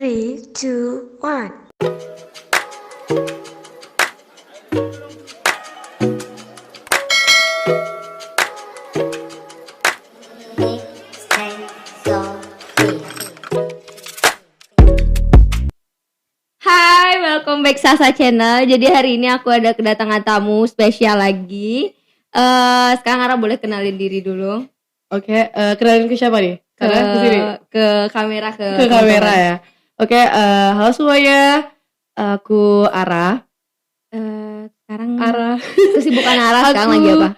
Three, two, one. Hai, welcome back Sasa Channel. Jadi hari ini aku ada kedatangan tamu spesial lagi. Sekarang Ara boleh kenalin diri dulu. Oke, kenalin ke siapa nih? Ke ke kamera Ke kamera ya. Oke, halo semuanya. Aku Ara. Sekarang Ara. kesibukan Ara sekarang Aku, lagi apa?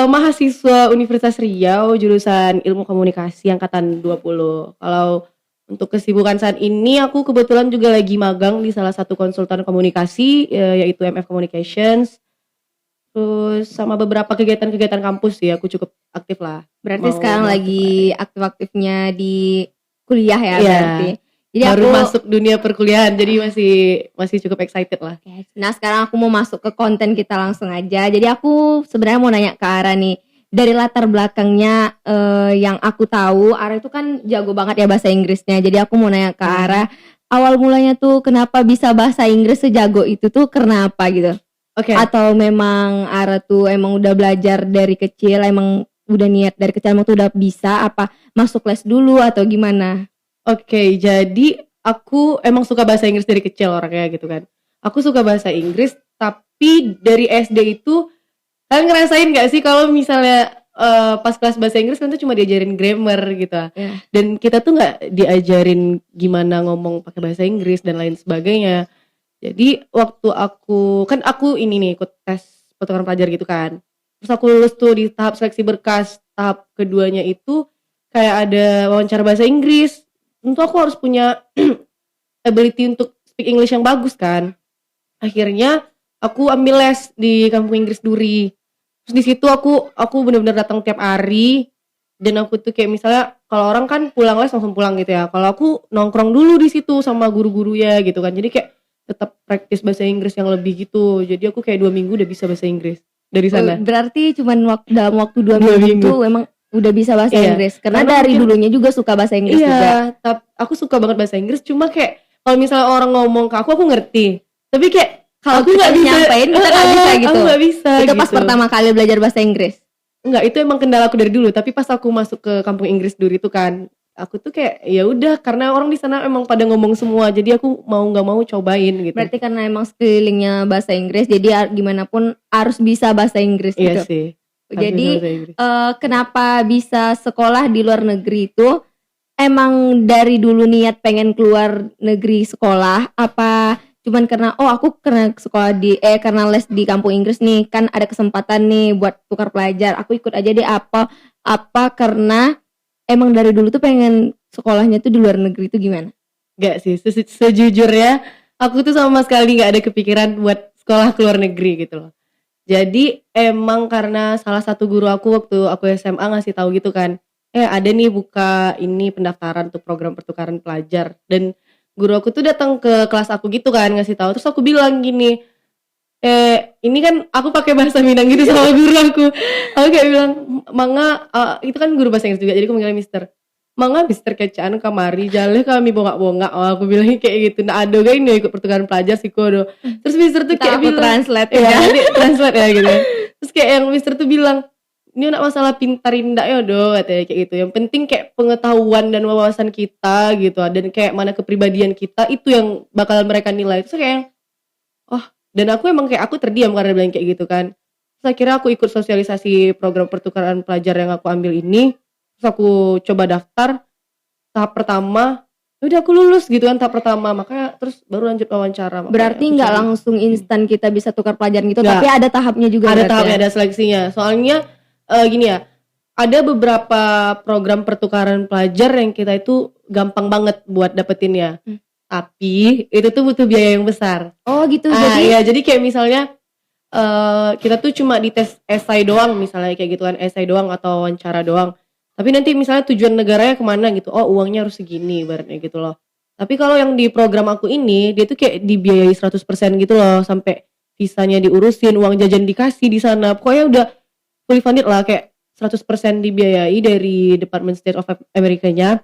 Mahasiswa Universitas Riau jurusan Ilmu Komunikasi angkatan 20. Kalau untuk kesibukan saat ini aku kebetulan juga lagi magang di salah satu konsultan komunikasi yaitu MF Communications. Terus sama beberapa kegiatan-kegiatan kampus sih aku cukup aktif lah. Berarti Mau sekarang aktif lagi lah. aktif-aktifnya di kuliah ya Iya. berarti. Jadi Baru aku masuk dunia perkuliahan jadi masih cukup excited lah. Oke. Nah sekarang aku mau masuk ke konten kita langsung aja. Jadi aku sebenarnya mau nanya ke Ara nih. Dari latar belakangnya yang aku tahu Ara itu kan jago banget ya bahasa Inggrisnya. Jadi aku mau nanya ke Ara, awal mulanya tuh kenapa bisa bahasa Inggris sejago itu tuh karena apa gitu? Oke. Atau memang Ara tuh emang udah belajar dari kecil, emang udah niat dari kecil emang tuh udah bisa, apa masuk les dulu atau gimana? Oke, jadi aku emang suka bahasa Inggris dari kecil orangnya gitu kan. Aku suka bahasa Inggris tapi dari SD itu kalian ngerasain gak sih kalau misalnya pas kelas bahasa Inggris kan tuh cuma diajarin grammar gitu. Ya. Dan kita tuh gak diajarin gimana ngomong pakai bahasa Inggris dan lain sebagainya. Jadi waktu aku ini nih ikut tes pertukaran pelajar gitu kan. Terus aku lulus tuh di tahap seleksi berkas. Tahap keduanya itu kayak ada wawancara bahasa Inggris. Tentu aku harus punya ability untuk speak English yang bagus kan. Akhirnya aku ambil les di kampung Inggris Duri. Terus di situ aku benar-benar datang tiap hari. Dan aku tuh kayak misalnya kalau orang kan pulang les langsung pulang gitu ya. Kalau aku nongkrong dulu di situ sama guru-gurunya gitu kan. Jadi kayak tetap praktis bahasa Inggris yang lebih gitu. Jadi aku kayak 2 minggu udah bisa bahasa Inggris dari sana. Berarti cuman dalam waktu 2 2 minggu minggu. itu emang udah bisa bahasa Iya. Inggris. Karena Karena dari mungkin- dulunya juga suka bahasa Inggris juga. Iya, tapi aku suka banget bahasa Inggris. Cuma kayak kalau misalnya orang ngomong ke aku ngerti. Tapi kayak Kalau aku kita nggak bisa nyampein kita nggak bisa gitu. Aku nggak bisa. Itu pas gitu. pertama kali belajar bahasa Inggris. Enggak, itu emang kendala aku dari dulu. Tapi pas aku masuk ke kampung Inggris Duri itu kan, aku tuh kayak ya udah karena orang di sana emang pada ngomong semua. Jadi aku mau nggak mau cobain gitu. Berarti karena emang sekelilingnya bahasa Inggris, jadi gimana pun harus bisa bahasa Inggris Iya gitu. sih. Harus Jadi bisa bahasa Inggris. kenapa bisa sekolah di luar negeri itu? Emang dari dulu niat pengen keluar negeri sekolah, apa cuman karena aku karena sekolah karena les di kampung Inggris nih kan ada kesempatan nih buat tukar pelajar, aku ikut aja deh, apa karena emang dari dulu tuh pengen sekolahnya tuh di luar negeri tuh gimana? Enggak sih, sejujurnya aku tuh sama sekali gak ada kepikiran buat sekolah ke luar negeri gitu loh. Jadi emang karena salah satu guru aku waktu aku SMA ngasih tahu gitu kan, ada nih buka ini pendaftaran untuk program pertukaran pelajar. Dan guru aku tuh datang ke kelas aku gitu kan ngasih tahu. Terus aku bilang gini, ini kan aku pakai bahasa Minang gitu sama guru aku. Aku kayak bilang, "Mangga," itu kan guru bahasa Inggris juga, jadi aku manggilnya Mister. "Mangga Mister kecaan kamari, jaleh kami bongak-bongak." Aku bilang kayak gitu. Nah, ado gak ini ikut pertukaran pelajar sih kodo. Terus Mister tuh Kita kayak aku bilang, translate ya, ya. nanti translate ya gitu. Terus kayak yang Mister tuh bilang, "Ini anak masalah pintar indah ya do," katanya kayak gitu. Yang penting kayak pengetahuan dan wawasan kita gitu, dan kayak mana kepribadian kita itu yang bakal mereka nilai. Terus kayak dan aku emang kayak aku terdiam karena bilang kayak gitu kan. Terus akhirnya aku ikut sosialisasi program pertukaran pelajar yang aku ambil ini. Terus aku coba daftar tahap pertama. Udah aku lulus gitu kan tahap pertama. Makanya terus baru lanjut wawancara. Berarti nggak langsung instan kita bisa tukar pelajaran gitu, Nggak. tapi ada tahapnya juga. Ada berarti tahapnya, ya? ada seleksinya. Soalnya gini ya, ada beberapa program pertukaran pelajar yang kita itu gampang banget buat dapetinnya. Tapi itu tuh butuh biaya yang besar. Oh gitu. Iya, jadi kayak misalnya kita tuh cuma dites esai doang misalnya kayak gitu kan, esai doang atau wawancara doang. Tapi nanti misalnya tujuan negaranya kemana gitu, uangnya harus segini ibaratnya gitu loh. Tapi kalau yang di program aku ini, dia tuh kayak dibiayai 100% gitu loh, sampai visanya diurusin, uang jajan dikasih di sana. Pokoknya udah fully funded lah, kayak 100% dibiayai dari Department State of America-nya.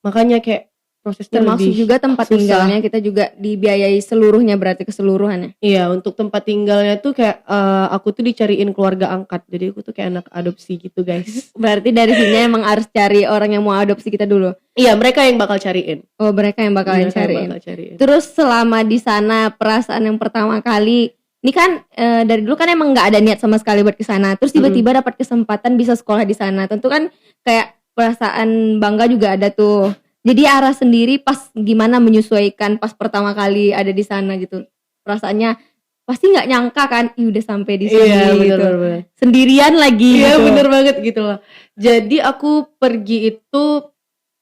Makanya kayak prosesnya Termasuk lebih juga tempat susah. tinggalnya kita juga dibiayai seluruhnya berarti keseluruhannya. Iya, untuk tempat tinggalnya tuh kayak aku tuh dicariin keluarga angkat. Jadi aku tuh kayak anak adopsi gitu, guys. Berarti dari sini emang harus cari orang yang mau adopsi kita dulu. Iya, mereka yang bakal cariin. Oh, mereka yang bakalan Mereka yang cariin. bakal cariin. Terus selama di sana perasaan yang pertama kali, ini kan dari dulu kan emang nggak ada niat sama sekali buat ke sana. Terus tiba-tiba dapat kesempatan bisa sekolah di sana. Tentu kan kayak perasaan bangga juga ada tuh. Jadi arah sendiri pas gimana menyesuaikan pas pertama kali ada di sana gitu. Perasaannya pasti nggak nyangka kan, udah sampai di sini Iya, gitu. bener. Sendirian lagi Iya, gitu. bener banget gitu loh. Jadi aku pergi itu,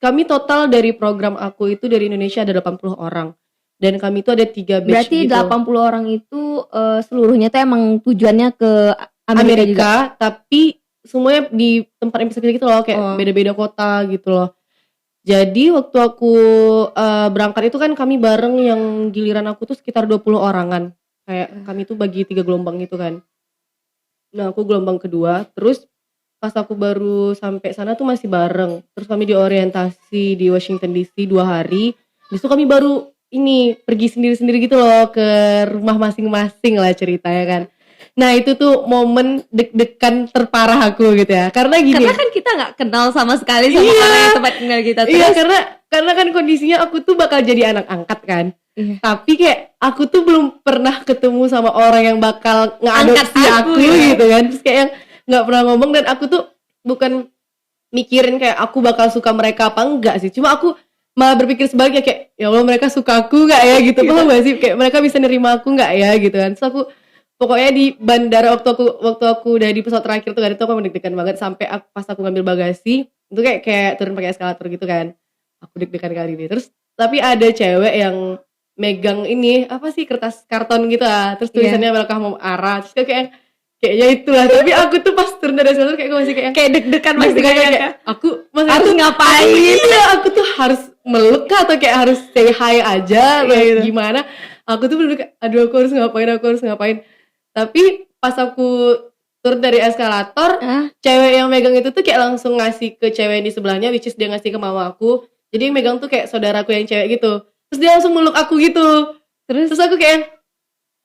kami total dari program aku itu dari Indonesia ada 80 orang. Dan kami itu ada 3 batch Berarti gitu. 80 orang itu seluruhnya tuh emang tujuannya ke Amerika juga. Amerika, tapi semuanya di tempat yang bisa gitu loh, kayak Oh. beda-beda kota gitu loh. Jadi waktu aku berangkat itu kan kami bareng, yang giliran aku tuh sekitar 20 orangan. Kayak kami tuh bagi 3 gelombang gitu kan. Nah, aku gelombang kedua, terus pas aku baru sampai sana tuh masih bareng. Terus kami diorientasi di Washington DC 2 hari. Habis itu kami baru ini pergi sendiri-sendiri gitu loh ke rumah masing-masing lah ceritanya kan. Nah, itu tuh momen deg-degan terparah aku gitu ya. Karena gini. Karena kan kita nggak kenal sama sekali sama Iya. orang yang tempat tinggal kita. Terus Iya, karena kan kondisinya aku tuh bakal jadi anak angkat kan. Iya. Tapi kayak aku tuh belum pernah ketemu sama orang yang bakal ngadopsi Angkat aku aku, ya. gitu kan. Terus kayak yang nggak pernah ngomong, dan aku tuh bukan mikirin kayak aku bakal suka mereka apa enggak sih. Cuma aku malah berpikir sebaliknya kayak, ya Allah, mereka suka aku nggak ya gitu. Paham gak sih? Kayak mereka bisa nerima aku nggak ya gitu kan. Terus aku pokoknya di bandara waktu aku udah di pesawat terakhir tuh kan, itu aku deg-degan banget sampai pas aku ngambil bagasi itu kayak turun pakai eskalator gitu kan. Aku deg-degan kali ini. Terus tapi ada cewek yang megang ini apa sih, kertas karton gitu lah. Terus tulisannya welcome home Ara. Terus kayaknya itulah. Tapi aku tuh pas turun dari eskalator kayak masih kayak deg-degan kayak aku masih harus ngapain? Iya, aku tuh harus meluk kah, atau kayak harus say hi aja atau gitu. gimana. Aku tuh bener-bener kayak, aduh, aku harus ngapain. Tapi pas aku turun dari eskalator, cewek yang megang itu tuh kayak langsung ngasih ke cewek di sebelahnya, which is dia ngasih ke mama aku. Jadi yang megang tuh kayak saudaraku yang cewek gitu. Terus dia langsung meluk aku gitu. Terus aku kayak,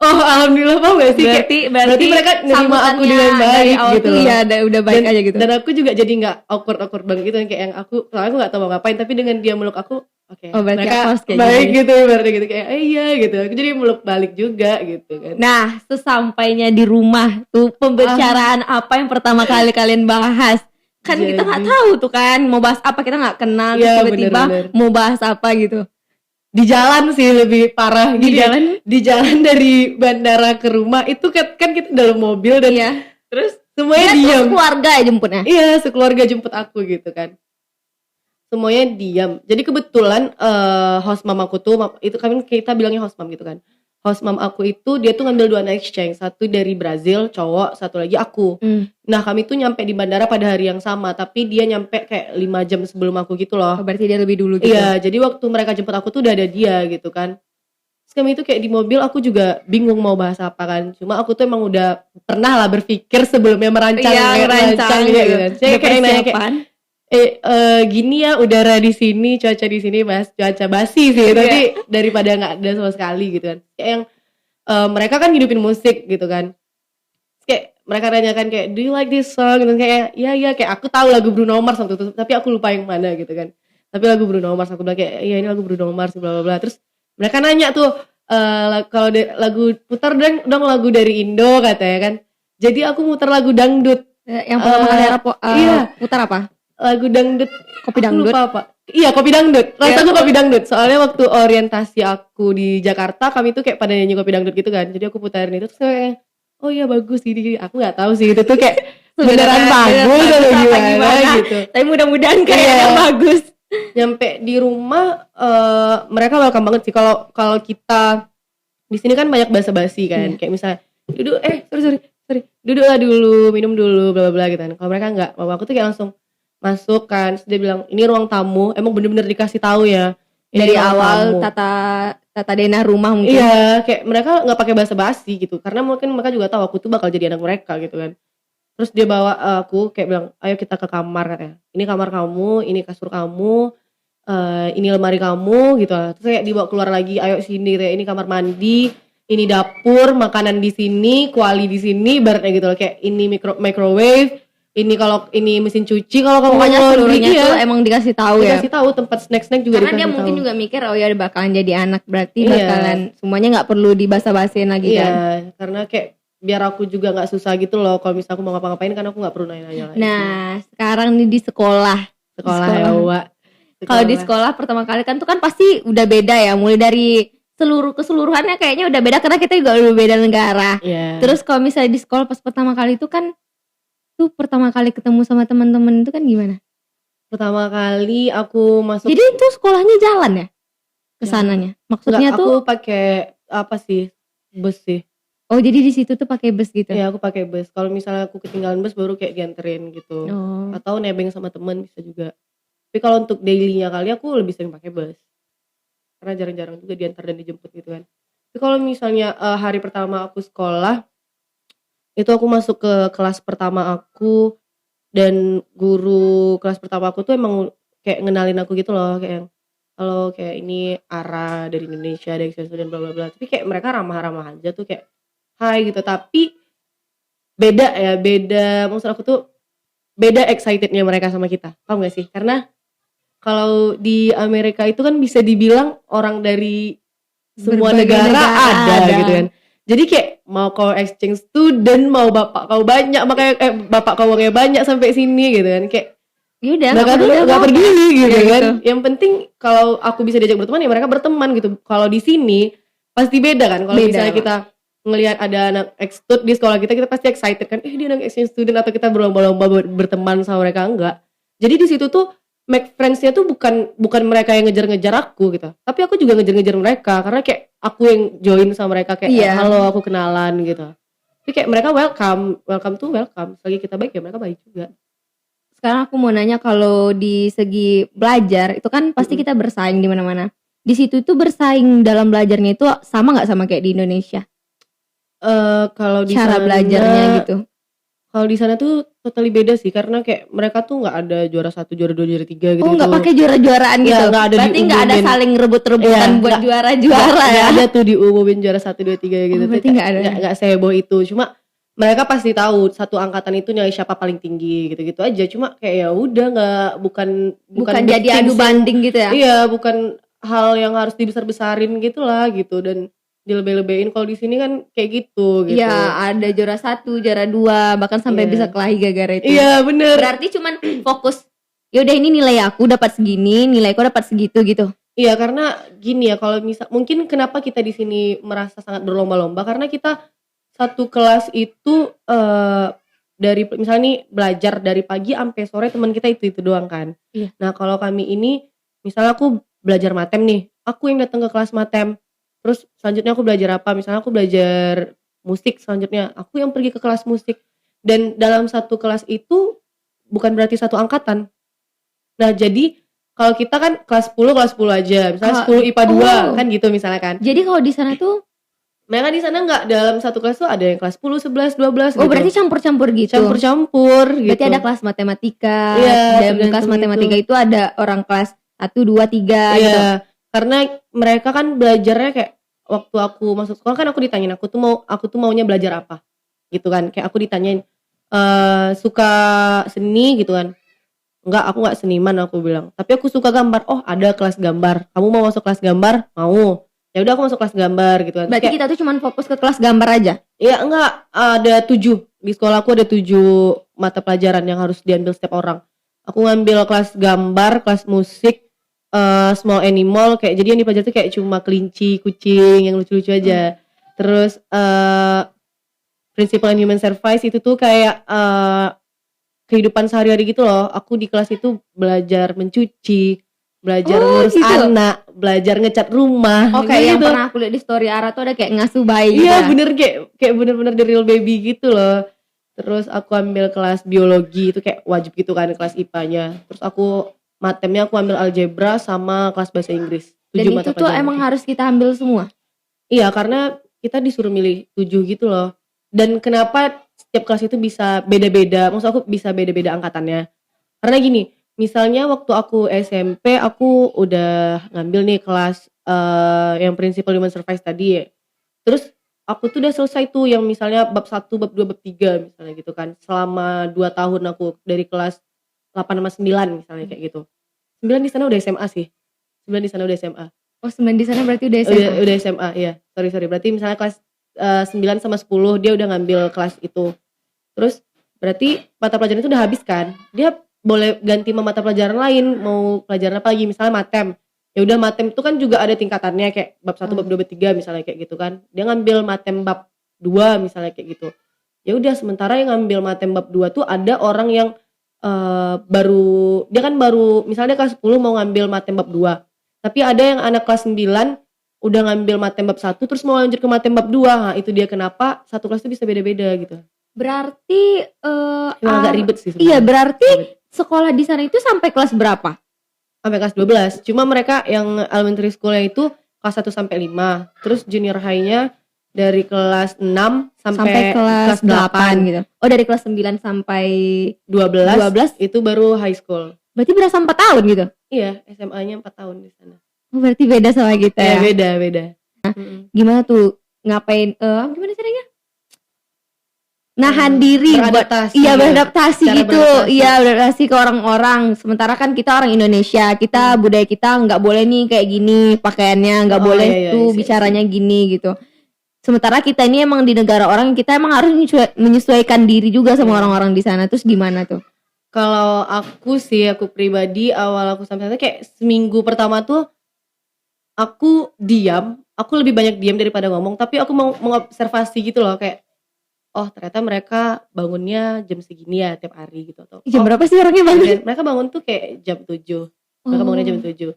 oh alhamdulillah, paham gak sih? Berarti mereka nerima aku dengan baik gitu loh. Iya, udah baik aja gitu. Dan aku juga jadi gak awkward banget gitu, kayak yang soalnya aku gak tahu mau ngapain, tapi dengan dia meluk aku, oke, berarti mereka aku harus kayak baik gini. gitu, berarti gitu kayak iya gitu. Aku jadi meluk balik juga gitu kan. Nah, sesampainya di rumah tuh pembicaraan apa yang pertama kali kalian bahas? Kan kita nggak tahu tuh kan mau bahas apa, kita nggak kenal, terus Iya, tiba-tiba bener-bener. mau bahas apa gitu. Di jalan sih lebih parah. Di Di jalan dari bandara ke rumah itu kan kita dalam mobil dan Iya. Terus semuanya dia tuh diam. keluarga ya jemputnya. Iya, sekeluarga jemput aku gitu kan. Semuanya diam. Jadi kebetulan host mamaku tuh, itu kita bilangnya host mom gitu kan. Host mom aku itu dia tuh ngambil 2 anak exchange, satu dari Brazil cowok, satu lagi aku. Nah, kami tuh nyampe di bandara pada hari yang sama, tapi dia nyampe kayak 5 jam sebelum aku gitu loh. Oh, berarti dia lebih dulu gitu. Iya, jadi waktu mereka jemput aku tuh udah ada dia gitu kan. Terus kami itu kayak di mobil, aku juga bingung mau bahas apa kan. Cuma aku tuh emang udah pernah lah berpikir sebelumnya merancang Iya, merancang gitu kan. Saya kayak nanya kayak, persiapan. gini ya, udara di sini, cuaca di sini, mas, cuaca basi sih, tapi daripada nggak ada sama sekali gitu kan. Kayak yang mereka kan hidupin musik gitu kan. Terus kayak mereka nanyakan kayak, do you like this song? Gitu kayak, iya, kayak aku tahu lagu Bruno Mars waktu itu, tapi aku lupa yang mana gitu kan. Tapi lagu Bruno Mars, aku bilang kayak, iya ini lagu Bruno Mars, bla bla bla. Terus mereka nanya tuh, kalau lagu putar dong lagu dari Indo katanya kan. Jadi aku muter lagu dangdut. Yang pertama kali iya. putar apa? Lagu dangdut, Kopi aku dangdut. lupa apa. Iya, kopi dangdut. Rasaku kopi dangdut. Soalnya waktu orientasi aku di Jakarta, kami tuh kayak pada nyanyi kopi dangdut gitu kan. Jadi aku putarin itu, terus kayak, oh iya bagus gini. Aku nggak tahu sih itu tuh kayak beneran bagus atau gimana gitu. Tapi mudah-mudahan kayaknya bagus. Nyampe di rumah, mereka welcome banget sih. Kalau kita di sini kan banyak basa-basi kan. Kayak misalnya, duduk, sorry, duduklah dulu, minum dulu, bla bla bla gitu kan. Kalau mereka nggak, mama aku tuh kayak langsung masuk kan, terus dia bilang ini ruang tamu, emang bener-bener dikasih tahu ya Dari awal tata denah rumah mungkin. Iya, kayak mereka nggak pakai basa-basi gitu, karena mungkin mereka juga tahu aku tuh bakal jadi anak mereka gitu kan. Terus dia bawa aku kayak bilang, ayo kita ke kamar katanya, ini kamar kamu, ini kasur kamu, ini lemari kamu gitu. Terus kayak dibawa keluar lagi, ayo sini, kayak ini kamar mandi, ini dapur, makanan di sini, kuali di sini, ibaratnya gitu loh. Kayak ini microwave, ini kalau ini mesin cuci, kalau kamu Pokoknya mau laundry, seluruhnya iya, tuh emang dikasih tahu ya. dikasih tahu. Tempat snack juga Karena dia dikasih mungkin tahu. juga mikir oh ya bakalan jadi anak, berarti Iya. bakalan semuanya nggak perlu dibasa-basin lagi Iya, kan. karena kayak biar aku juga nggak susah gitu loh. Kalau misalnya aku mau ngapa-ngapain kan aku nggak perlu nanya-nanya lagi. Nah, sekarang nih di sekolah. Sekolah ya, Wak. Kalau di sekolah pertama kali kan tuh kan pasti udah beda ya, mulai dari keseluruhannya kayaknya udah beda karena kita juga udah beda negara. Iya. Terus kalau misalnya di sekolah pas pertama kali itu kan tuh pertama kali ketemu sama teman-teman itu kan gimana? Pertama kali aku masuk. Jadi itu sekolahnya jalan ya? Kesananya. Maksudnya Enggak, tuh aku pakai apa sih? Bus sih. oh jadi di situ tuh pakai bus gitu. Iya, aku pakai bus. Kalau misalnya aku ketinggalan bus baru kayak dianterin gitu. Oh. Atau nebeng sama teman bisa juga. Tapi kalau untuk daily-nya kali aku lebih sering pakai bus. Karena jarang-jarang juga diantar dan dijemput gitu kan. Tapi kalau misalnya hari pertama aku sekolah, itu aku masuk ke kelas pertama aku, dan guru kelas pertama aku tuh emang kayak ngenalin aku gitu loh, kayak yang halo, kayak ini Ara dari Indonesia, dari exchange student bla bla bla. Tapi kayak mereka ramah-ramah aja tuh, kayak hai gitu. Tapi beda maksud aku tuh beda excitednya mereka sama kita. Paham gak sih? Karena kalau di Amerika itu kan bisa dibilang orang dari semua Berbagai negara negara ada gitu kan. Jadi kayak mau kau exchange student, mau bapak kau banyak, makanya bapak kau uangnya banyak sampai sini gitu kan. Kayak Yaudah mereka dulu peduli nggak apa-apa. peduli gitu Kayak kan. gitu. Yang penting kalau aku bisa diajak berteman ya mereka berteman gitu. Kalau di sini pasti beda kan. Kalau Beda, misalnya Pak. kita ngelihat ada anak ex-stud di sekolah kita pasti excited kan. Dia anak exchange student, atau kita berlomba-lomba berteman sama mereka, enggak. Jadi di situ tuh make friends-nya tuh bukan mereka yang ngejar-ngejar aku gitu. Tapi aku juga ngejar-ngejar mereka karena kayak aku yang join sama mereka kayak Iya. halo, aku kenalan gitu. Tapi kayak mereka welcome tuh welcome. Selagi kita baik ya mereka baik juga. Sekarang aku mau nanya kalau di segi belajar itu kan pasti kita bersaing di mana-mana. Di situ tuh bersaing dalam belajarnya itu sama nggak sama kayak di Indonesia? Kalau di Cara sana, belajarnya gitu. Kalau di sana tuh totally beda sih, karena kayak mereka tuh nggak ada juara 1, juara 2, juara 3 gitu. Oh nggak pakai juara-juaraan Iya, gitu? nggak ada Berarti nggak ada diumumin. saling rebut-rebutan Iya, buat nggak- juara-juara ya? Nggak ada tuh diumumin juara 1, 2, 3 gitu. Oh, berarti nggak ada. Nggak seheboh itu. Cuma mereka pasti tahu satu angkatan itu nilai siapa paling tinggi gitu-gitu aja. Cuma kayak ya udah, nggak bukan Bukan big jadi things adu yang- banding gitu ya? Iya, bukan hal yang harus dibesar-besarin gitu lah gitu, dan dilebih-lebihin. Kalau di sini kan kayak gitu. Iya, ada juara 1, juara 2, bahkan sampai Iya. bisa kelahi gara-gara itu. Iya bener. Berarti cuman fokus yaudah ini nilai aku dapat segini, nilaiku dapat segitu gitu. Iya, karena gini ya, kalau misal mungkin kenapa kita di sini merasa sangat berlomba-lomba karena kita satu kelas itu dari misalnya nih belajar dari pagi sampai sore, teman kita itu doang kan. Iya. Nah, kalau kami ini misalnya aku belajar matem nih, aku yang datang ke kelas matem. Terus selanjutnya aku belajar apa? Misalnya aku belajar musik, selanjutnya aku yang pergi ke kelas musik. Dan dalam satu kelas itu bukan berarti satu angkatan. Nah, jadi kalau kita kan kelas 10 aja, misalnya 10 IPA 2 kan gitu misalnya kan. Jadi kalau di sana tuh Mereka di sana nggak, dalam satu kelas tuh ada yang kelas 10, 11, 12 oh gitu. berarti campur-campur gitu. Campur-campur gitu. Berarti ada kelas matematika. Iya, Dalam kelas tergantung matematika itu ada orang kelas 1, 2, 3 Iya, gitu. karena mereka kan belajarnya kayak waktu aku masuk sekolah kan aku ditanyain aku tuh maunya belajar apa gitu kan. Kayak aku ditanyain suka seni gitu kan. Enggak, aku nggak seniman, aku bilang. Tapi aku suka gambar. Oh, ada kelas gambar. Kamu mau masuk kelas gambar? Mau. Ya udah, aku masuk kelas gambar gitu kan. Terus Berarti kayak, kita tuh cuman fokus ke kelas gambar aja. iya enggak, ada 7. Di sekolah aku ada 7 mata pelajaran yang harus diambil setiap orang. Aku ngambil kelas gambar, kelas musik, small animal, kayak jadi yang dipelajari tuh kayak cuma kelinci, kucing yang lucu-lucu aja. Terus principle and human service itu tuh kayak kehidupan sehari-hari gitu loh. Aku di kelas itu belajar mencuci, belajar Oh, ngurus gitu. anak, belajar ngecat rumah. Oh kayak yang gitu. pernah aku lihat di story Ara tuh ada kayak ngasuh bayi gitu Iya ya. bener, kayak bener-bener the real baby gitu loh. Terus aku ambil kelas biologi, itu kayak wajib gitu kan kelas IPA-nya. Terus aku matemnya aku ambil algebra sama kelas bahasa Inggris. Dan 7 itu mata tuh pelajaran. emang harus kita ambil semua. Iya, karena kita disuruh milih 7 gitu loh. Dan kenapa setiap kelas itu bisa beda-beda, maksud aku bisa beda-beda angkatannya. Karena gini, Misalnya waktu aku SMP aku udah ngambil nih kelas yang Principle Human Service tadi ya. Terus aku tuh udah selesai tuh yang misalnya bab 1, bab 2, bab 3 misalnya gitu kan. Selama 2 tahun aku dari kelas 8 sama 9 misalnya kayak gitu. 9 di sana udah SMA sih. 9 di sana udah SMA. Oh 9 di sana berarti udah SMA. Udah SMA ya. Sorry. Berarti misalnya kelas 9 sama 10 dia udah ngambil kelas itu. Terus berarti mata pelajaran itu udah habis kan. Dia boleh ganti mata pelajaran lain, mau pelajaran apa lagi, misalnya matem. Ya udah matem itu kan juga ada tingkatannya kayak bab 1, bab 2, bab 3 misalnya kayak gitu kan. Dia ngambil matem bab 2 misalnya kayak gitu. Ya udah sementara yang ngambil matem bab 2 tuh ada orang yang baru misalnya kelas 10 mau ngambil matem bab 2. Tapi ada yang anak kelas 9 udah ngambil matem bab 1 terus mau lanjut ke matem bab 2. Nah, itu dia kenapa satu kelas itu bisa beda-beda gitu. Berarti Emang agak ribet sih sebenarnya. Iya, berarti sekolah di sana itu sampai kelas berapa? Sampai kelas 12. Cuma mereka yang elementary school-nya itu kelas 1 sampai 5. Terus junior high-nya dari kelas 6 sampai kelas 8 gitu. Oh, dari kelas 9 sampai 12 itu baru high school. Berarti berasa 4 tahun gitu? Iya, SMA-nya 4 tahun di sana. Oh, berarti beda sama kita ya? Beda. Gimana tuh ngapain gimana caranya? Nahan diri beradaptasi. Beradaptasi Cara gitu. beradaptasi. Iya, beradaptasi ke orang-orang. Sementara kan kita orang Indonesia, kita budaya kita nggak boleh nih kayak gini pakaiannya, nggak boleh tuh bicaranya gini gitu. Sementara kita ini emang di negara orang, kita emang harus menyesuaikan diri juga sama orang-orang di sana. Terus gimana tuh? Kalau aku pribadi awal aku sampai sana kayak seminggu pertama tuh aku diam, aku lebih banyak diam daripada ngomong, tapi aku mau mengobservasi gitu loh kayak oh ternyata mereka bangunnya jam segini ya tiap hari gitu atau Jam berapa sih orangnya bangun? mereka bangun tuh kayak jam 7. Mereka bangunnya jam 7.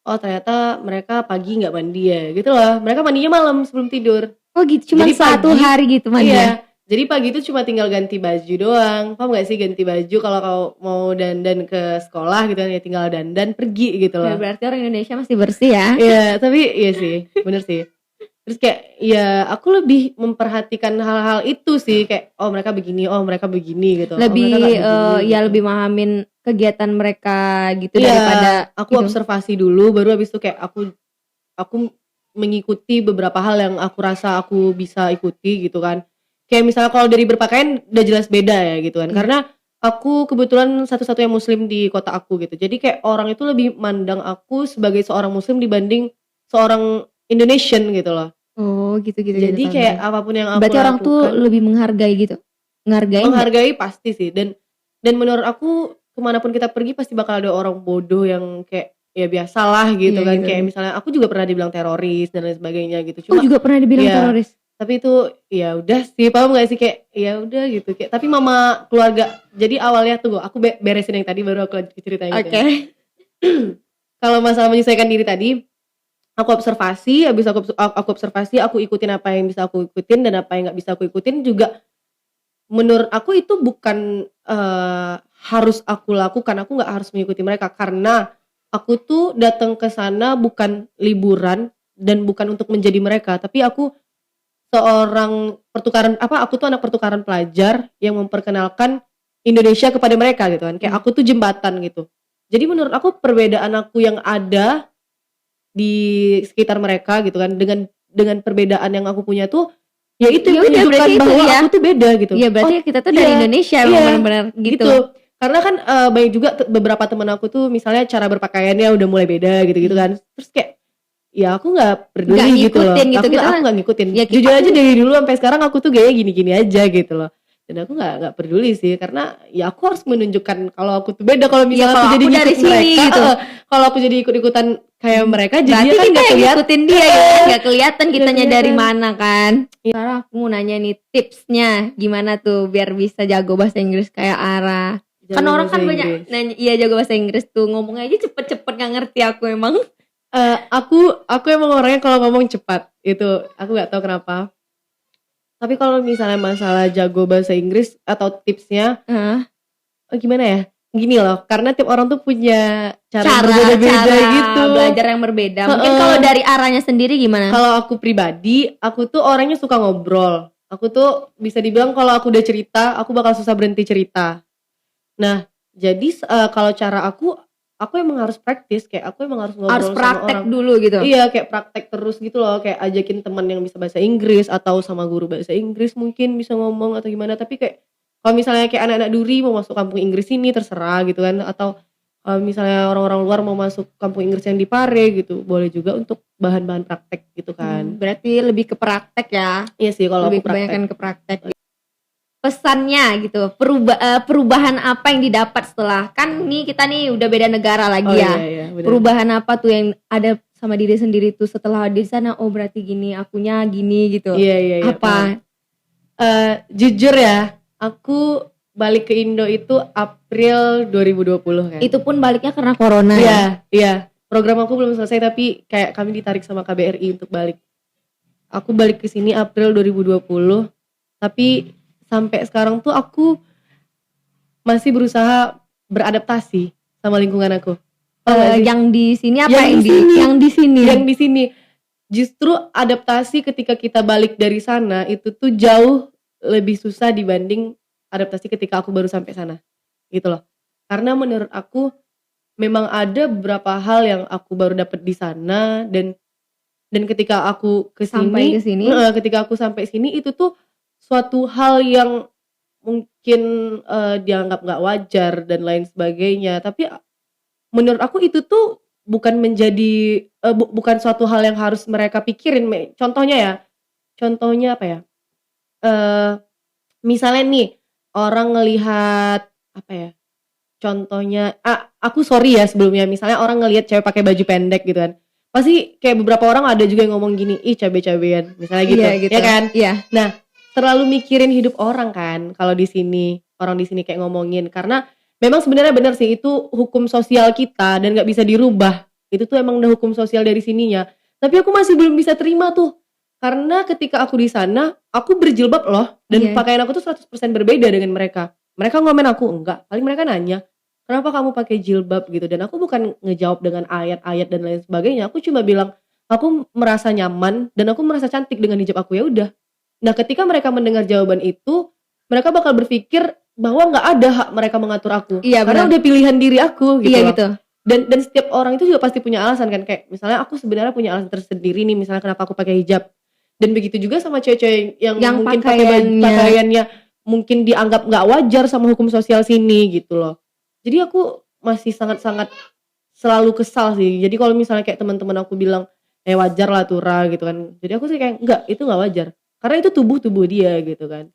Oh ternyata mereka pagi nggak mandi ya gitu loh. Mereka mandinya malam sebelum tidur. Oh gitu, cuma Jadi satu pagi- hari gitu mandi. Iya. Jadi pagi itu cuma tinggal ganti baju doang. Paham gak sih ganti baju kalau kau mau dandan ke sekolah gitu kan ya tinggal dandan pergi gitu Ya, loh. berarti orang Indonesia masih bersih ya. Iya, tapi iya sih, bener sih. Terus kayak ya aku lebih memperhatikan hal-hal itu sih kayak oh mereka begini gitu. Lebih mereka nggak begini, ya gitu. lebih memahamin kegiatan mereka gitu Iya, daripada aku gitu. observasi dulu baru habis itu kayak aku mengikuti beberapa hal yang aku rasa aku bisa ikuti gitu kan. Kayak misalnya kalau dari berpakaian udah jelas beda ya gitu kan. Karena aku kebetulan satu-satunya muslim di kota aku gitu. Jadi kayak orang itu lebih mandang aku sebagai seorang muslim dibanding seorang Indonesian gitu loh. Oh gitu. Jadi gitu, kayak paham. apapun yang aku Berarti orang tuh lakukan, lebih menghargai gitu. menghargai pasti sih dan menurut aku kemanapun kita pergi pasti bakal ada orang bodoh yang kayak ya biasalah gitu Iya, kan gitu. kayak misalnya aku juga pernah dibilang teroris dan lain sebagainya gitu Oh cuma juga pernah dibilang Iya. teroris. tapi itu ya udah sih paham gak sih kayak ya udah gitu kayak tapi mama keluarga jadi awalnya tunggu aku beresin yang tadi baru aku lanjut ke cerita yang Oke. gitu. Kalau masalah menyesuaikan diri tadi aku observasi habis aku observasi aku ikutin apa yang bisa aku ikutin dan apa yang nggak bisa aku ikutin juga menurut aku itu bukan harus aku lakukan aku nggak harus mengikuti mereka karena aku tuh datang ke sana bukan liburan dan bukan untuk menjadi mereka tapi aku seorang aku tuh anak pertukaran pelajar yang memperkenalkan Indonesia kepada mereka gitu kan kayak aku tuh jembatan gitu jadi menurut aku perbedaan aku yang ada di sekitar mereka gitu kan dengan perbedaan yang aku punya tuh ya itu Ya udah, menunjukkan berarti itu bahwa ya. aku tuh beda gitu Iya berarti kita tuh dari iya, Indonesia iya, emang benar-benar gitu. karena kan banyak juga beberapa temen aku tuh misalnya cara berpakaiannya udah mulai beda gitu kan terus kayak ya aku nggak peduli Nggak gitu loh ngikutin gitu, aku nggak ngikutin ya, jujur aja dari dulu sampai sekarang aku tuh gaya gini-gini aja gitu loh dan aku nggak peduli sih karena ya aku harus menunjukkan kalau aku tuh beda kalau misalnya kalau aku jadi aku dari ngikut sini mereka gitu. Kalau aku jadi ikut-ikutan kayak mereka Berarti jadinya kan kita nggak yang kelihatan ngikutin dia gitu kan, nggak kelihatan kitanya kelihatan. dari mana kan. Sekarang aku mau nanya nih tipsnya gimana tuh biar bisa jago bahasa Inggris kayak Ara. Kan orang kan banyak nanya, iya jago bahasa Inggris tuh ngomongnya aja cepet-cepet nggak ngerti aku emang. Aku emang orangnya kalau ngomong cepat itu aku nggak tahu kenapa. Tapi kalau misalnya masalah jago bahasa Inggris atau tipsnya, gimana ya? Gini loh, karena tiap orang tuh punya cara berbeda-beda gitu. Belajar yang berbeda. Mungkin kalau dari Aranya sendiri gimana? Kalau aku pribadi, aku tuh orangnya suka ngobrol. Aku tuh bisa dibilang kalau aku udah cerita, aku bakal susah berhenti cerita. Nah, Jadi kalau cara aku emang harus praktis, kayak aku emang harus Harus ngobrol sama praktek orang. dulu gitu. Iya, kayak praktek terus gitu loh, kayak ajakin teman yang bisa bahasa Inggris atau sama guru bahasa Inggris mungkin bisa ngomong atau gimana. Tapi kayak kalau misalnya kayak anak-anak Duri mau masuk kampung Inggris ini terserah gitu kan, atau kalau misalnya orang-orang luar mau masuk kampung Inggris yang di Pare gitu, boleh juga untuk bahan-bahan praktek gitu kan. Berarti lebih ke praktek ya. Iya sih kalau Lebih aku praktek. kebanyakan ke praktek. Pesannya gitu, perubahan apa yang didapat setelah, kan nih kita nih udah beda negara lagi ya. Iya, benar. Perubahan apa tuh yang ada sama diri sendiri tuh setelah di sana? Oh berarti gini, akunya gini gitu. Iya. Apa? Jujur ya, aku balik ke Indo itu April 2020 kan. Itu pun baliknya karena corona ya. Iya. Program aku belum selesai tapi kayak kami ditarik sama KBRI untuk balik. Aku balik ke sini April 2020. Tapi sampai sekarang tuh aku masih berusaha beradaptasi sama lingkungan aku. Yang di sini apa Yang di sini. Yang di sini. Yang di sini. Justru adaptasi ketika kita balik dari sana itu tuh jauh lebih susah dibanding adaptasi ketika aku baru sampai sana. Gitu loh. Karena menurut aku memang ada beberapa hal yang aku baru dapat di sana dan ketika aku Sampai ke sini. ketika aku sampai sini itu tuh suatu hal yang mungkin dianggap nggak wajar dan lain sebagainya. Tapi menurut aku itu tuh bukan menjadi bukan suatu hal yang harus mereka pikirin. Contohnya apa ya? Misalnya nih orang ngelihat apa ya? Contohnya, aku sorry ya sebelumnya. Misalnya orang ngelihat cewek pakai baju pendek gitu kan. Pasti kayak beberapa orang ada juga yang ngomong gini, ih cabe-cabean, misalnya gitu, Iya, gitu. ya kan? Iya. Nah, terlalu mikirin hidup orang kan kalau di sini, orang di sini kayak ngomongin, karena memang sebenarnya benar sih itu hukum sosial kita dan nggak bisa dirubah. Itu tuh emang udah hukum sosial dari sininya. Tapi aku masih belum bisa terima tuh. Karena ketika aku di sana, aku berjilbab loh dan Iya. pakaian aku tuh 100% berbeda dengan mereka. Mereka ngomen aku enggak, paling mereka nanya, "Kenapa kamu pakai jilbab?" gitu. Dan aku bukan ngejawab dengan ayat-ayat dan lain sebagainya. Aku cuma bilang, "Aku merasa nyaman dan aku merasa cantik dengan hijab aku." Ya udah. Nah, ketika mereka mendengar jawaban itu, mereka bakal berpikir bahwa nggak ada hak mereka mengatur aku. Iya, Karena benar. udah pilihan diri aku gitu Iya loh. gitu. Dan setiap orang itu juga pasti punya alasan kan, kayak misalnya aku sebenarnya punya alasan tersendiri nih, misalnya kenapa aku pakai hijab. Dan begitu juga sama cewek-cewek yang mungkin pakai pakaiannya mungkin dianggap nggak wajar sama hukum sosial sini gitu loh. Jadi aku masih sangat-sangat selalu kesal sih. Jadi kalau misalnya kayak teman-teman aku bilang, wajar lah Tura gitu kan. Jadi aku sih kayak enggak, itu nggak wajar. Karena itu tubuh dia gitu kan.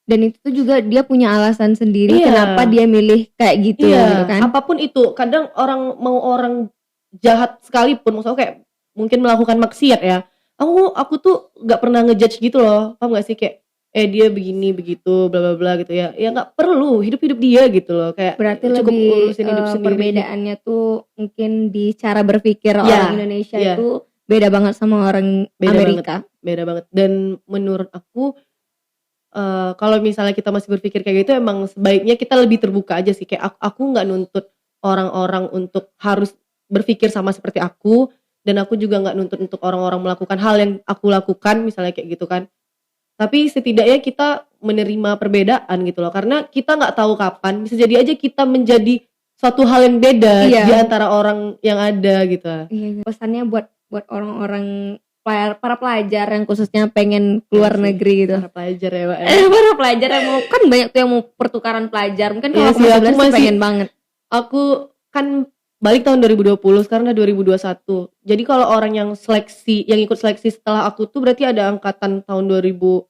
Dan itu tuh juga dia punya alasan sendiri Iya. kenapa dia milih kayak gitu gitu kan. Apapun itu, kadang orang jahat sekalipun, maksudnya kayak mungkin melakukan maksiat ya. Aku tuh nggak pernah ngejudge gitu loh, paham nggak sih, kayak dia begini begitu bla bla bla gitu ya. Ya nggak perlu, hidup dia gitu loh, kayak Berarti cukup lebih urusin hidup sendiri. perbedaannya tuh mungkin di cara berpikir Iya, orang Indonesia iya. itu beda banget sama orang Beda Amerika. Beda banget. Dan menurut aku kalau misalnya kita masih berpikir kayak gitu, emang sebaiknya kita lebih terbuka aja sih. Kayak aku nggak nuntut orang-orang untuk harus berpikir sama seperti aku, dan aku juga nggak nuntut untuk orang-orang melakukan hal yang aku lakukan, misalnya kayak gitu kan. Tapi setidaknya kita menerima perbedaan gitu loh, karena kita nggak tahu kapan bisa jadi aja kita menjadi suatu hal yang beda Iya. di antara orang yang ada gitu. Iya, pesannya buat orang-orang para pelajar yang khususnya pengen keluar Iya sih, negeri gitu. para pelajar ya Pak ya. Para pelajar yang mau, kan banyak tuh yang mau pertukaran pelajar. Mungkin kalau Iya aku sih, aku masih masih- pengen banget. Aku kan balik tahun 2020, sekarang udah 2021. Jadi kalau orang yang ikut seleksi setelah aku tuh berarti ada angkatan tahun 2020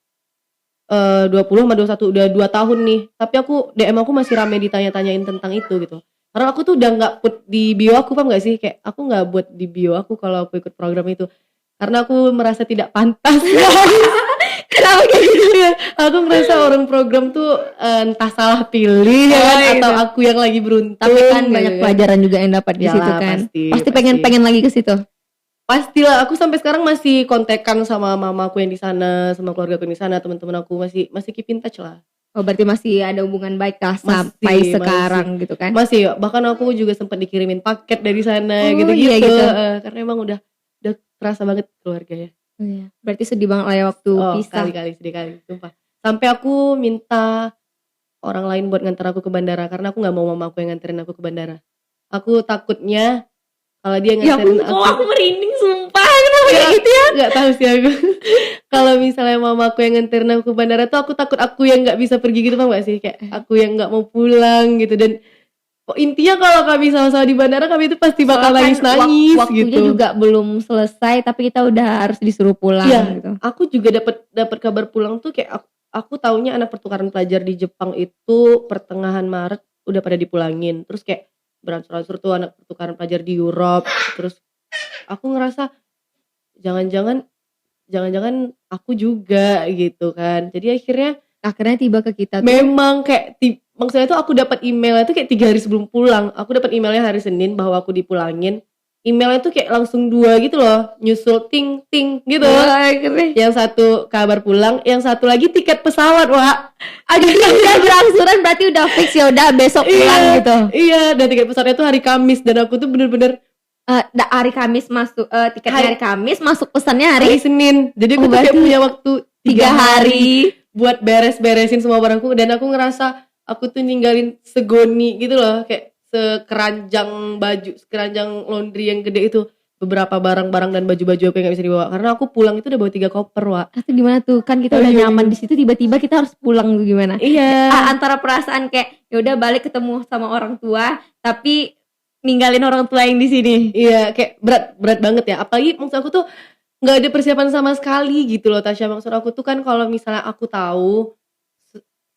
sama 21, udah 2 tahun nih. Tapi DM aku masih rame ditanya-tanyain tentang itu gitu. Karena aku tuh udah gak put di bio aku, paham gak sih? Kayak aku gak buat di bio aku kalau aku ikut program itu. Karena aku merasa tidak pantas. Kenapa kayak gitu? Aku ngerasa orang program tuh entah salah pilih ya kan, gitu. atau aku yang lagi beruntung. Tapi kan gitu banyak kan. pelajaran juga yang dapat di Iyalah, situ kan. pasti. pengen lagi ke situ. Pastilah, aku sampai sekarang masih kontekan sama mamaku yang di sana, sama keluarga aku yang di sana, teman-teman aku masih keep in touch lah. Oh berarti masih ada hubungan baik lah sampai Masih, sekarang gitu kan. Masih, bahkan aku juga sempat dikirimin paket dari sana Oh, gitu-gitu. iya gitu. Karena emang udah kerasa banget keluarga ya. Oh, iya. Berarti sedih banget lah ya waktu pisah. Kali-kali sedih kali, sumpah. Sampai aku minta orang lain buat nganter aku ke bandara karena aku nggak mau mama aku yang nganterin aku ke bandara. Aku takutnya kalau dia Ya nganterin ampun, aku merinding sumpah. Kenapa kayak gitu ya? nggak tahu sih aku. Kalau misalnya mama aku yang nganterin aku ke bandara tuh aku takut aku yang nggak bisa pergi gitu, paham nggak sih? Kayak aku yang nggak mau pulang gitu. Dan intinya kalau kami sama-sama di bandara kami itu pasti bakal Soalnya kan nangis-nangis waktunya gitu. juga belum selesai tapi kita udah harus disuruh pulang Iya, gitu. aku juga dapat kabar pulang tuh kayak aku taunya anak pertukaran pelajar di Jepang itu pertengahan Maret udah pada dipulangin. Terus kayak beransur-ansur tuh anak pertukaran pelajar di Europe. Terus aku ngerasa jangan-jangan aku juga gitu kan. Jadi Akhirnya tiba ke kita tuh. memang kayak maksudnya tuh aku dapat emailnya tuh kayak 3 hari sebelum pulang. Aku dapat emailnya hari Senin bahwa aku dipulangin. Emailnya tuh kayak langsung 2 gitu loh, nyusul ting ting gitu. Wah, keren. Yang satu kabar pulang, yang satu lagi tiket pesawat, Wak. Aduh, udah berangsuran berarti udah fix ya udah besok pulang gitu. Iya, dan tiket pesawatnya tuh hari Kamis dan aku tuh bener-bener Hari Kamis masuk tiketnya Hari- hari Kamis, masuk pesannya hari hari Senin. Jadi aku tuh berarti kayak punya waktu 3 hari. buat beres-beresin semua barangku, dan aku ngerasa aku tuh ninggalin segoni gitu loh, kayak sekeranjang baju, sekeranjang laundry yang gede itu, beberapa barang-barang dan baju-baju aku yang gak bisa dibawa karena aku pulang itu udah bawa 3 koper, Wak. Itu gimana tuh? Kan kita udah nyaman di situ tiba-tiba kita harus pulang tuh gimana? Iya. Antara perasaan kayak ya udah balik ketemu sama orang tua tapi ninggalin orang tua yang di sini. Iya, kayak berat banget ya. Apalagi maksud aku tuh nggak ada persiapan sama sekali gitu loh, Tasya. Maksud aku tuh kan kalau misalnya aku tahu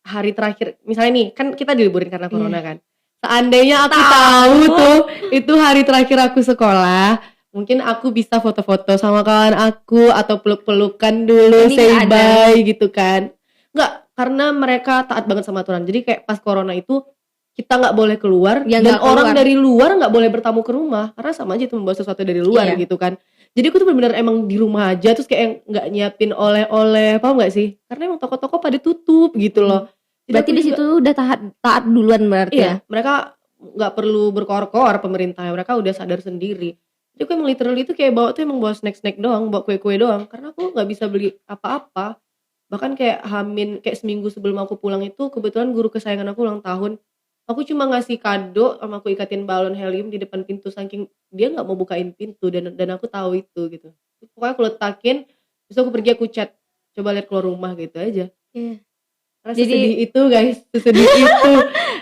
hari terakhir, misalnya nih kan kita diliburin karena corona kan. Seandainya aku tahu tuh itu hari terakhir aku sekolah, mungkin aku bisa foto-foto sama kawan aku atau peluk-pelukan dulu, Ini say nggak ada. bye gitu kan. Nggak, karena mereka taat banget sama aturan. Jadi kayak pas corona itu kita nggak boleh keluar, Ya, dan nggak keluar. orang dari luar nggak boleh bertamu ke rumah karena sama aja itu membawa sesuatu dari luar Iya. gitu kan. Jadi aku tuh benar-benar emang di rumah aja, terus kayak nggak nyiapin oleh-oleh, paham nggak sih? Karena emang toko-toko pada tutup gitu loh. Jadi Berarti aku di juga- situ udah taat duluan berarti iya, ya. mereka nggak perlu berkoar-koar pemerintahnya, mereka udah sadar sendiri. Jadi aku emang literally itu kayak bawa snack-snack doang, bawa kue-kue doang, karena aku nggak bisa beli apa-apa. Bahkan kayak kayak seminggu sebelum aku pulang itu kebetulan guru kesayangan aku ulang tahun. Aku cuma ngasih kado sama aku ikatin balon helium di depan pintu saking dia nggak mau bukain pintu, dan aku tahu itu gitu. Pokoknya aku letakin, terus aku pergi aku chat, coba lihat keluar rumah gitu aja. Iya. Karena Jadi- sesedih itu guys, sesedih itu.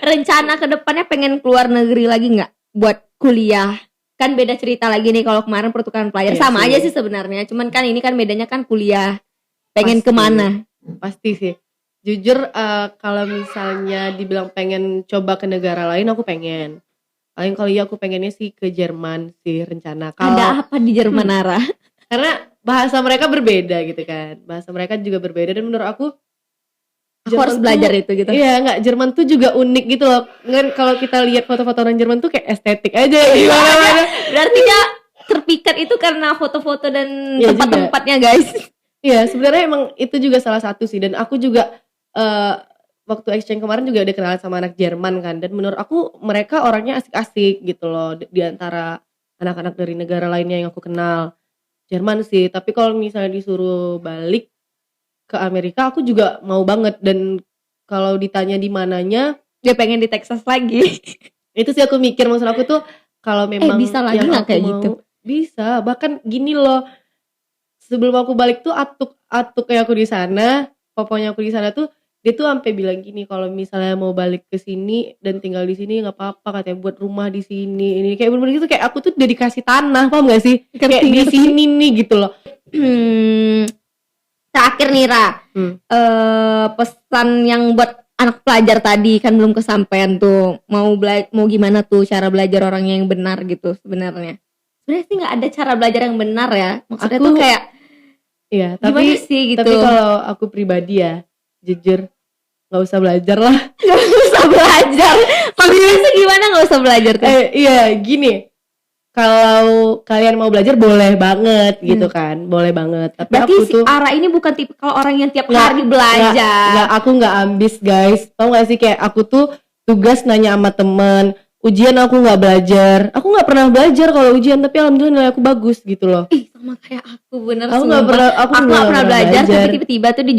Rencana ke depannya pengen keluar negeri lagi nggak buat kuliah? Kan beda cerita lagi nih kalau kemarin pertukaran pelajar Iya sama sih. aja sih sebenarnya. Cuman kan ini kan bedanya kan kuliah. Pengen Pasti. kemana? Pasti sih. Jujur kalau misalnya dibilang pengen coba ke negara lain, aku pengen. Paling kalau iya aku pengennya sih ke Jerman sih rencana. Ada apa di Jerman Ara? Karena bahasa mereka berbeda gitu kan. Bahasa mereka juga berbeda dan menurut aku Aku harus belajar itu gitu. Iya, enggak, Jerman tuh juga unik gitu loh. Kan kalau kita lihat foto-foto orang Jerman tuh kayak estetik aja Iya. gimana-mana. Berarti ya terpikat itu karena foto-foto dan Iya tempat-tempatnya guys. Iya, sebenarnya emang itu juga salah satu sih, dan aku juga waktu exchange kemarin juga udah kenalan sama anak Jerman kan, dan menurut aku mereka orangnya asik-asik gitu loh di antara anak-anak dari negara lainnya yang aku kenal. Jerman sih, tapi kalau misalnya disuruh balik ke Amerika aku juga mau banget, dan kalau ditanya di mananya Dia pengen di Texas lagi. itu sih aku mikir, maksud aku tuh kalau memang bisa lagi yang nggak aku kayak mau, gitu? bisa. Bahkan gini loh, sebelum aku balik tuh atuk kayak aku di sana, pokoknya aku di sana tuh dia tuh sampai bilang gini, kalau misalnya mau balik ke sini dan tinggal di sini nggak apa-apa katanya, buat rumah di sini. Ini kayak bener-bener gitu, kayak aku tuh udah dikasih tanah, paham gak sih? Kayak di sini nih gitu loh. Terakhir nih Ra, pesan yang buat anak pelajar tadi kan belum kesampaian tuh, mau gimana tuh cara belajar orangnya yang benar gitu sebenarnya. Sebenarnya sih nggak ada cara belajar yang benar ya, maksudnya tuh kayak Iya, gimana tapi sih gitu. tapi kalau aku pribadi ya, jujur nggak usah belajar lah. Nggak usah belajar. Maksudnya sih gimana nggak usah belajar tuh? Iya gini, kalau kalian mau belajar boleh banget gitu kan, boleh banget. Tapi Berarti aku si tuh Ara ini bukan tipe kalau orang yang tiap Nggak- hari belajar. nggak, aku nggak ambis guys. Tau gak sih, kayak aku tuh tugas nanya sama temen, ujian aku nggak belajar. Aku nggak pernah belajar kalau ujian, tapi alhamdulillah nilai aku bagus gitu loh. Ih, sama kayak aku bener Aku sumpah. nggak pernah, Aku nggak pernah belajar, tapi tiba-tiba tuh di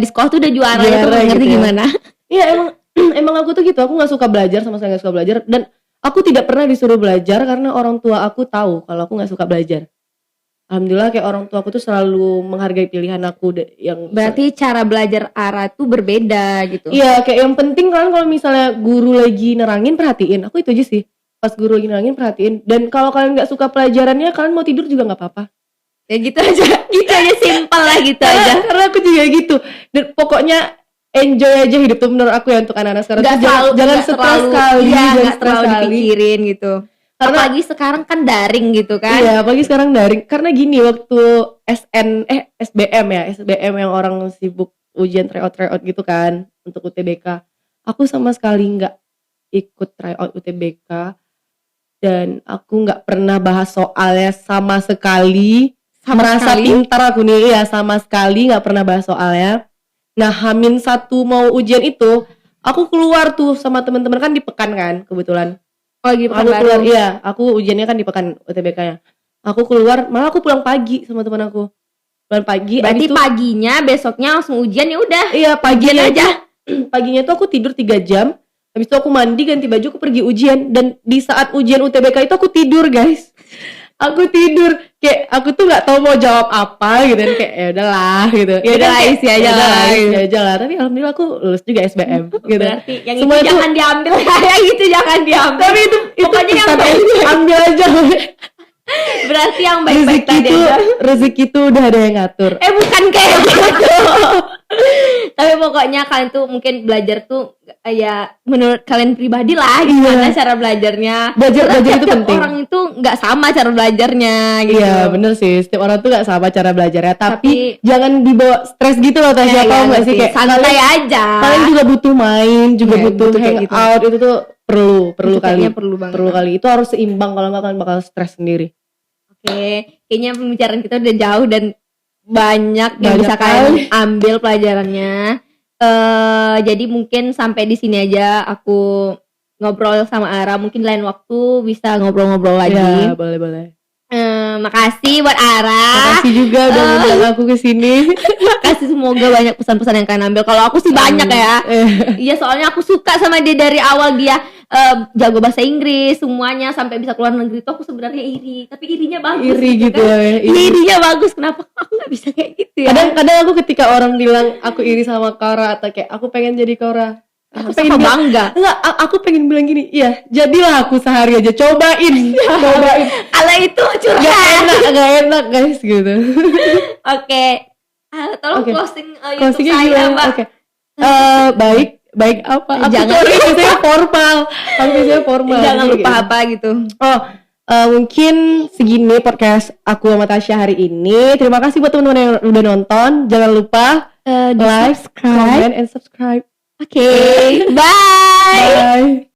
sekolah tuh udah juara gitu, Juara ngerti gitu ya. gimana? Iya emang emang aku tuh gitu, aku nggak suka belajar, sama sekali nggak suka belajar, dan aku tidak pernah disuruh belajar karena orang tua aku tahu kalau aku nggak suka belajar. Alhamdulillah kayak orang tua aku tuh selalu menghargai pilihan aku yang Berarti cara belajar Ara tuh berbeda gitu. iya, kayak yang penting kan kalau misalnya guru lagi nerangin perhatiin, aku itu aja sih. Pas guru lagi nerangin perhatiin, dan kalau kalian nggak suka pelajarannya, kalian mau tidur juga nggak apa-apa. Ya gitu aja. Gitu aja, simpel lah gitu aja. Karena aku juga gitu. Dan pokoknya enjoy aja hidup tuh menurut aku ya, untuk anak-anak sekarang. Nggak Tuh jangan nggak stres terlalu, kali, iya, jangan nggak stres terlalu kali. dipikirin gitu. Karena- Apalagi sekarang kan daring gitu kan. Iya, apalagi sekarang daring. Karena gini, waktu SBM ya, SBM yang orang sibuk ujian tryout gitu kan untuk UTBK. Aku sama sekali nggak ikut tryout UTBK, dan aku nggak pernah bahas soalnya sama sekali. Sama Merasa sekali? pintar aku nih, ya sama sekali nggak pernah bahas soalnya. Nah, H-1 mau ujian itu, aku keluar tuh sama teman-teman, kan di Pekan kan kebetulan. Oh gitu kan Aku baru. keluar, iya, aku ujiannya kan di Pekan UTBK-nya. Aku keluar, malah aku pulang pagi sama teman aku. Pulang pagi. Berarti abis itu- paginya besoknya langsung ujian, ya udah. iya, paginya Ujian aja. Paginya tuh aku tidur 3 jam. Habis itu aku mandi, ganti baju, aku pergi ujian. Dan di saat ujian UTBK itu aku tidur, guys. Aku tidur, kayak aku tuh nggak tahu mau jawab apa gitu, dan kayak ya udahlah gitu. Ya udahlah, Kayak, isi aja ya lah, udahlah, gitu. isi aja lah. Tapi alhamdulillah aku lulus juga SBM gitu. Berarti yang Semua itu jangan diambil. Yang itu jangan diambil. Tapi itu Pokoknya yang pesan baik. aja, ambil aja. Berarti yang baik-baik rezeki tadi itu aja. rezeki itu udah ada yang ngatur. Bukan kayak gitu. Tapi pokoknya kalian tuh mungkin belajar tuh ya menurut kalian pribadi lah gimana cara belajarnya. Belajar Karena itu tiap-tiap penting. orang itu nggak sama cara belajarnya gitu. Iya bener sih, setiap orang tuh gak sama cara belajarnya. Tapi Tapi- jangan dibawa stres gitu loh, Tasya. Ya, Paham ya, gak sih? ngerti. Kayak santai aja. kalian juga butuh main, juga Iya, butuh butuh kayak gitu. hangout. Itu tuh perlu Itu kali. kayaknya perlu banget. Perlu kali. Itu harus seimbang, kalau nggak kalian bakal stres sendiri. Oke, kayaknya pembicaraan kita udah jauh dan banyak yang Banyak bisa kali. kalian ambil pelajarannya. Jadi mungkin sampai di sini aja aku ngobrol sama Ara. Mungkin lain waktu bisa ngobrol-ngobrol lagi. Iya, boleh. Makasih buat Ara. Makasih juga udah ngundang aku ke sini. Makasih, semoga banyak pesan-pesan yang kalian ambil. Kalau aku sih banyak ya. Iya, soalnya aku suka sama dia dari awal. Dia jago bahasa Inggris semuanya sampai bisa keluar negeri. Tuh aku sebenarnya iri, tapi irinya bagus. Iri gitu kan. ya. Irinya bagus. Kenapa aku nggak bisa kayak gitu ya? Kadang aku ketika orang bilang aku iri sama Kora, atau kayak aku pengen jadi Kora, aku Harus pengen apa bilang, bangga. enggak, aku pengen bilang gini, iya, jadilah aku sehari aja, cobain. Kalau itu Gak curhat. enak guys gitu. Oke. Tolong Oke. closing YouTube Closingnya saya, gimana? Mbak. Oke. Baik apa? Aku Jangan. tuh biasanya formal. Aku biasanya formal. Jangan gitu. lupa apa gitu. Oh, mungkin segini podcast aku sama Tasya hari ini. Terima kasih buat teman-teman yang udah nonton. Jangan lupa like, comment, and subscribe. Oke. Bye. Bye.